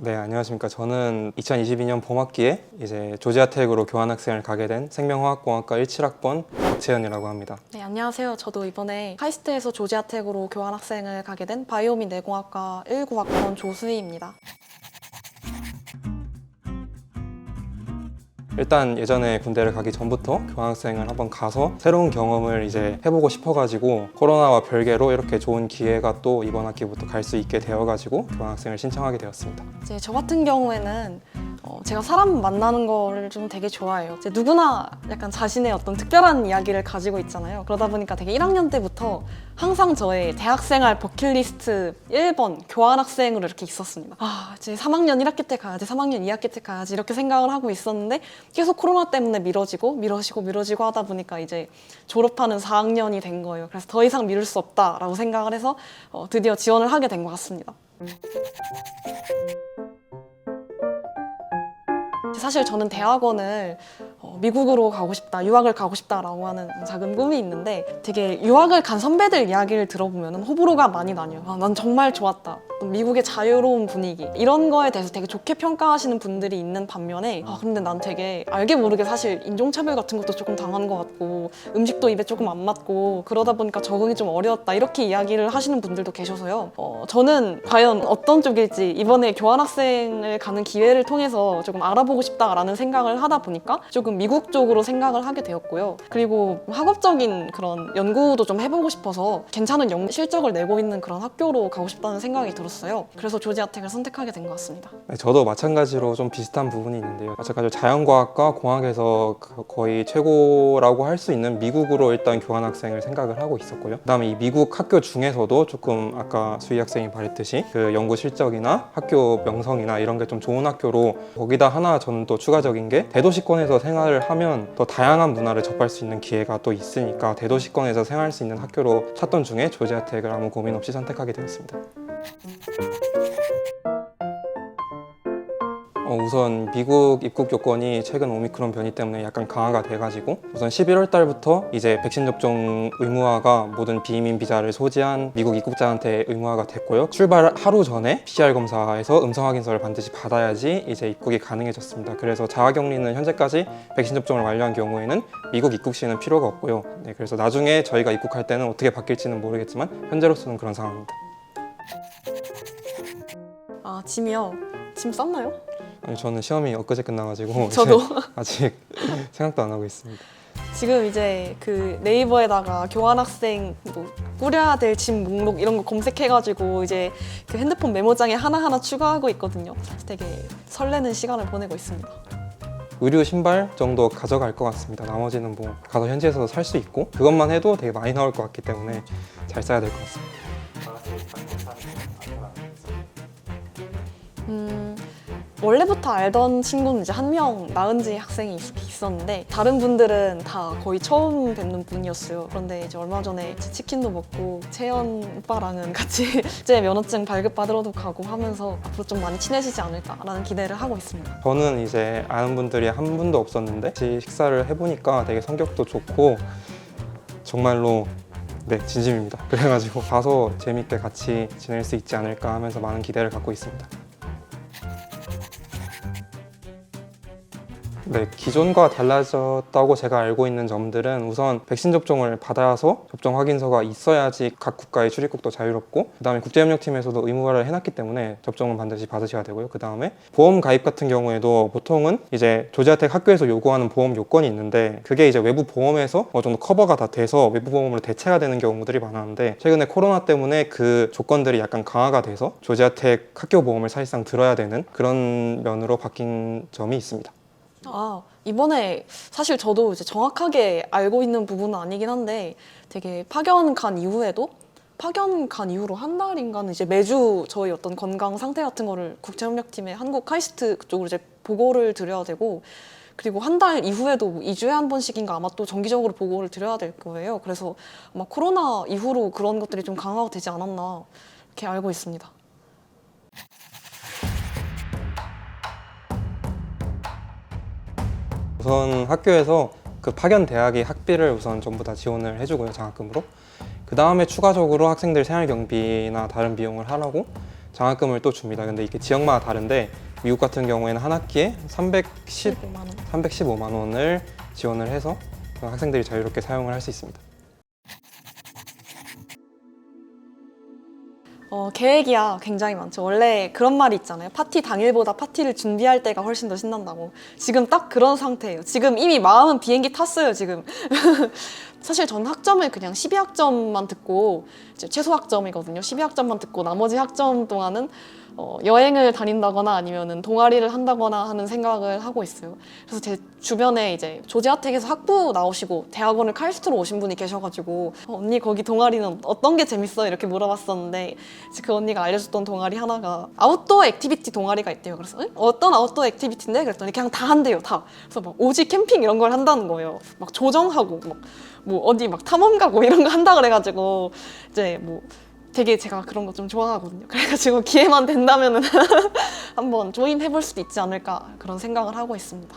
네, 안녕하십니까. 저는 2022년 봄학기에 이제 조지아텍으로 교환학생을 가게 된 생명화학공학과 17학번 박채연이라고 합니다. 네, 안녕하세요. 저도 이번에 카이스트에서 조지아텍으로 교환학생을 가게 된 바이오민 내공학과 19학번 조수희입니다. 일단 예전에 군대를 가기 전부터 교환학생을 한번 가서 새로운 경험을 이제 해보고 싶어가지고 코로나와 별개로 이렇게 좋은 기회가 또 이번 학기부터 갈 수 있게 되어가지고 교환학생을 신청하게 되었습니다. 이제 저 같은 경우에는 제가 사람 만나는 거를 좀 되게 좋아해요. 이제 누구나 약간 자신의 어떤 특별한 이야기를 가지고 있잖아요. 그러다 보니까 되게 1학년 때부터 항상 저의 대학생활 버킷리스트 1번 교환학생으로 이렇게 있었습니다. 이제 3학년 1학기 때 가야지, 3학년 2학기 때 가야지 이렇게 생각을 하고 있었는데 계속 코로나 때문에 미뤄지고 하다 보니까 이제 졸업하는 4학년이 된 거예요. 그래서 더 이상 미룰 수 없다라고 생각을 해서 드디어 지원을 하게 된 것 같습니다. 사실 저는 대학원을 미국으로 가고 싶다, 유학을 가고 싶다라고 하는 작은 꿈이 있는데 되게 유학을 간 선배들 이야기를 들어보면 호불호가 많이 나뉘어요. 난 정말 좋았다. 미국의 자유로운 분위기 이런 거에 대해서 되게 좋게 평가하시는 분들이 있는 반면에 근데 난 되게 알게 모르게 사실 인종차별 같은 것도 조금 당한 것 같고 음식도 입에 조금 안 맞고 그러다 보니까 적응이 좀 어려웠다 이렇게 이야기를 하시는 분들도 계셔서요. 저는 과연 어떤 쪽일지 이번에 교환학생을 가는 기회를 통해서 조금 알아보고 싶다라는 생각을 하다 보니까 조금 미국 쪽으로 생각을 하게 되었고요. 그리고 학업적인 그런 연구도 좀 해보고 싶어서 괜찮은 실적을 내고 있는 그런 학교로 가고 싶다는 생각이 들었어요. 그래서 조지아텍을 선택하게 된 것 같습니다. 네, 저도 마찬가지로 좀 비슷한 부분이 있는데요. 마찬가지로 자연과학과 공학에서 거의 최고라고 할 수 있는 미국으로 일단 교환학생을 생각을 하고 있었고요. 그다음에 이 미국 학교 중에서도 조금 아까 수희 학생이 말했듯이 그 연구 실적이나 학교 명성이나 이런 게 좀 좋은 학교로 거기다 하나 저는 또 추가적인 게 대도시권에서 생활을 하면 더 다양한 문화를 접할 수 있는 기회가 또 있으니까 대도시권에서 생활할 수 있는 학교로 찾던 중에 조지아텍을 아무 고민 없이 선택하게 되었습니다. 우선 미국 입국 요건이 최근 오미크론 변이 때문에 약간 강화가 돼가지고 우선 11월 달부터 이제 백신 접종 의무화가 모든 비이민 비자를 소지한 미국 입국자한테 의무화가 됐고요. 출발 하루 전에 PCR 검사에서 음성 확인서를 반드시 받아야지 이제 입국이 가능해졌습니다. 그래서 자가격리는 현재까지 백신 접종을 완료한 경우에는 미국 입국 시에는 필요가 없고요. 네, 그래서 나중에 저희가 입국할 때는 어떻게 바뀔지는 모르겠지만 현재로서는 그런 상황입니다. 짐이요? 짐 쌌나요? 아니, 저는 시험이 엊그제 끝나가지고 저도 아직 생각도 안 하고 있습니다. 지금 이제 그 네이버에다가 교환학생 뭐 꾸려야 될 짐 목록 이런 거 검색해가지고 이제 그 핸드폰 메모장에 하나하나 추가하고 있거든요. 그래서 되게 설레는 시간을 보내고 있습니다. 의류 신발 정도 가져갈 것 같습니다. 나머지는 뭐 가서 현지에서 살 수 있고 그것만 해도 되게 많이 나올 것 같기 때문에 잘 써야 될 것 같습니다. 원래부터 알던 친구는 이제 한 명 나은지 학생이 있었는데 다른 분들은 다 거의 처음 뵙는 분이었어요. 그런데 이제 얼마 전에 치킨도 먹고 채연 오빠랑은 같이 제 면허증 발급받으러도 가고 하면서 앞으로 좀 많이 친해지지 않을까라는 기대를 하고 있습니다. 저는 이제 아는 분들이 한 분도 없었는데 같이 식사를 해보니까 되게 성격도 좋고 정말로 네, 진심입니다. 그래가지고 가서 재밌게 같이 지낼 수 있지 않을까 하면서 많은 기대를 갖고 있습니다. 네, 기존과 달라졌다고 제가 알고 있는 점들은 우선 백신 접종을 받아서 접종 확인서가 있어야지 각 국가의 출입국도 자유롭고 그다음에 국제협력팀에서도 의무화를 해놨기 때문에 접종은 반드시 받으셔야 되고요. 그다음에 보험 가입 같은 경우에도 보통은 이제 조지아텍 학교에서 요구하는 보험 요건이 있는데 그게 이제 외부 보험에서 어느 정도 커버가 다 돼서 외부 보험으로 대체가 되는 경우들이 많았는데 최근에 코로나 때문에 그 조건들이 약간 강화가 돼서 조지아텍 학교 보험을 사실상 들어야 되는 그런 면으로 바뀐 점이 있습니다. 이번에 사실 저도 이제 정확하게 알고 있는 부분은 아니긴 한데 되게 파견 간 이후로 한 달인가는 이제 매주 저희 어떤 건강 상태 같은 거를 국제협력팀의 한국 카이스트 그쪽으로 이제 보고를 드려야 되고 그리고 한 달 이후에도 2주에 한 번씩인가 아마 또 정기적으로 보고를 드려야 될 거예요. 그래서 아마 코로나 이후로 그런 것들이 좀 강화가 되지 않았나 이렇게 알고 있습니다. 우선 학교에서 그 파견 대학이 학비를 우선 전부 다 지원을 해주고요, 장학금으로. 그 다음에 추가적으로 학생들 생활 경비나 다른 비용을 하라고 장학금을 또 줍니다. 근데 이게 지역마다 다른데 미국 같은 경우에는 한 학기에 15만 원. 315만 원을 지원을 해서 학생들이 자유롭게 사용을 할 수 있습니다. 계획이야 굉장히 많죠. 원래 그런 말이 있잖아요. 파티 당일보다 파티를 준비할 때가 훨씬 더 신난다고. 지금 딱 그런 상태예요. 지금 이미 마음은 비행기 탔어요, 지금. 사실 전 학점을 그냥 12학점만 듣고, 이제 최소 학점이거든요. 12학점만 듣고 나머지 학점 동안은 여행을 다닌다거나 아니면은 동아리를 한다거나 하는 생각을 하고 있어요. 그래서 제 주변에 이제 조지아텍에서 학부 나오시고 대학원을 카이스트로 오신 분이 계셔가지고 언니 거기 동아리는 어떤 게 재밌어? 이렇게 물어봤었는데 이제 그 언니가 알려줬던 동아리 하나가 아웃도어 액티비티 동아리가 있대요. 그래서 응? 어떤 아웃도어 액티비티인데? 그랬더니 그냥 다 한대요, 다. 그래서 막 오지 캠핑 이런 걸 한다는 거예요. 막 조정하고 막 뭐 어디 막 탐험 가고 이런 거 한다 그래가지고 이제 뭐 되게 제가 그런 거 좀 좋아하거든요. 그래가지고 기회만 된다면은 한번 조인해볼 수도 있지 않을까 그런 생각을 하고 있습니다.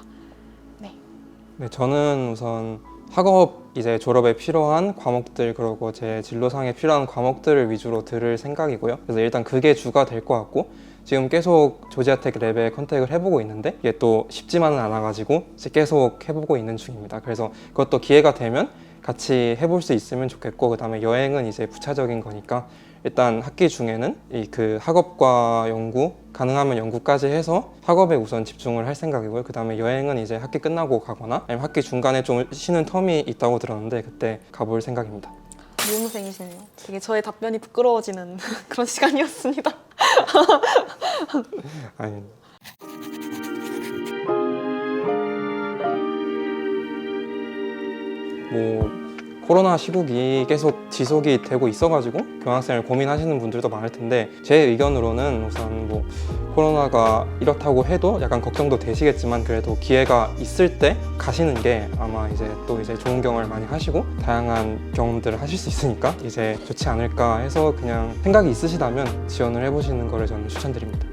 네, 저는 우선 학업 이제 졸업에 필요한 과목들 그리고 제 진로상에 필요한 과목들을 위주로 들을 생각이고요. 그래서 일단 그게 주가 될 것 같고 지금 계속 조지아텍 랩에 컨택을 해보고 있는데 이게 또 쉽지만은 않아가지고 이제 계속 해보고 있는 중입니다. 그래서 그것도 기회가 되면 같이 해볼 수 있으면 좋겠고 그 다음에 여행은 이제 부차적인 거니까 일단 학기 중에는 이 그 학업과 연구 가능하면 연구까지 해서 학업에 우선 집중을 할 생각이고요. 그 다음에 여행은 이제 학기 끝나고 가거나 아니면 학기 중간에 좀 쉬는 텀이 있다고 들었는데 그때 가볼 생각입니다. 모험생이시네요. 되게 저의 답변이 부끄러워지는 그런 시간이었습니다. 아니, 뭐 코로나 시국이 계속 지속이 되고 있어가지고 교환학생을 고민하시는 분들도 많을 텐데 제 의견으로는 우선 뭐 코로나가 이렇다고 해도 약간 걱정도 되시겠지만 그래도 기회가 있을 때 가시는 게 아마 이제 또 이제 좋은 경험을 많이 하시고 다양한 경험들을 하실 수 있으니까 이제 좋지 않을까 해서 그냥 생각이 있으시다면 지원을 해보시는 거를 저는 추천드립니다.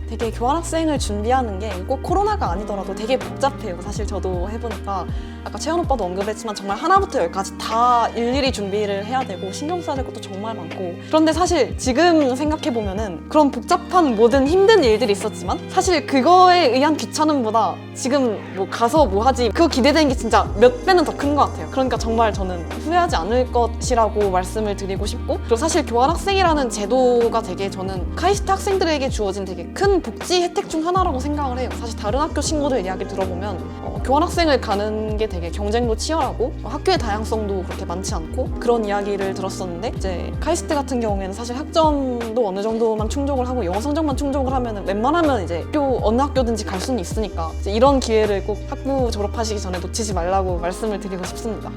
되게 교환학생을 준비하는 게 꼭 코로나가 아니더라도 되게 복잡해요. 사실 저도 해보니까 아까 채연 오빠도 언급했지만 정말 하나부터 열까지 다 일일이 준비를 해야 되고 신경 써야 될 것도 정말 많고 그런데 사실 지금 생각해보면은 그런 복잡한 모든 힘든 일들이 있었지만 사실 그거에 의한 귀찮음보다 지금 뭐 가서 뭐 하지 그거 기대되는 게 진짜 몇 배는 더 큰 것 같아요. 그러니까 정말 저는 후회하지 않을 것이라고 말씀을 드리고 싶고 그리고 사실 교환학생이라는 제도가 되게 저는 카이스트 학생들에게 주어진 되게 큰 복지 혜택 중 하나라고 생각을 해요. 사실 다른 학교 친구들 이야기 들어보면 교환학생을 가는 게 되게 경쟁도 치열하고 학교의 다양성도 그렇게 많지 않고 그런 이야기를 들었었는데 이제 카이스트 같은 경우에는 사실 학점도 어느 정도만 충족을 하고 영어 성적만 충족을 하면 웬만하면 이제 어느 학교든지 갈 수는 있으니까 이제 이런 기회를 꼭 학부 졸업하시기 전에 놓치지 말라고 말씀을 드리고 싶습니다.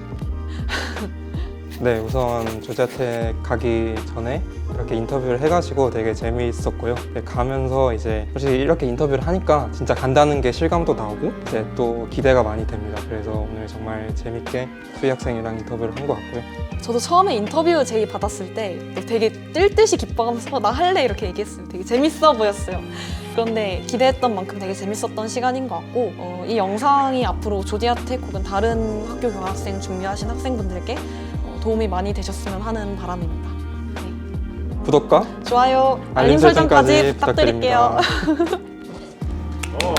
네, 우선 조지아텍 가기 전에 이렇게 인터뷰를 해가지고 되게 재미있었고요. 가면서 이제 솔직히 이렇게 인터뷰를 하니까 진짜 간다는 게 실감도 나오고 이제 또 기대가 많이 됩니다. 그래서 오늘 정말 재밌게 수희 학생이랑 인터뷰를 한 것 같고요. 저도 처음에 인터뷰 제의 받았을 때 되게 뜰 듯이 기뻐하면서 나 할래 이렇게 얘기했어요. 되게 재밌어 보였어요. 그런데 기대했던 만큼 되게 재밌었던 시간인 것 같고 이 영상이 앞으로 조지아텍 혹은 다른 학교 교환학생 준비하신 학생분들께 도움이 많이 되셨으면 하는 바람입니다. 네. 구독과 좋아요, 알림 설정까지 부탁드릴게요. 어.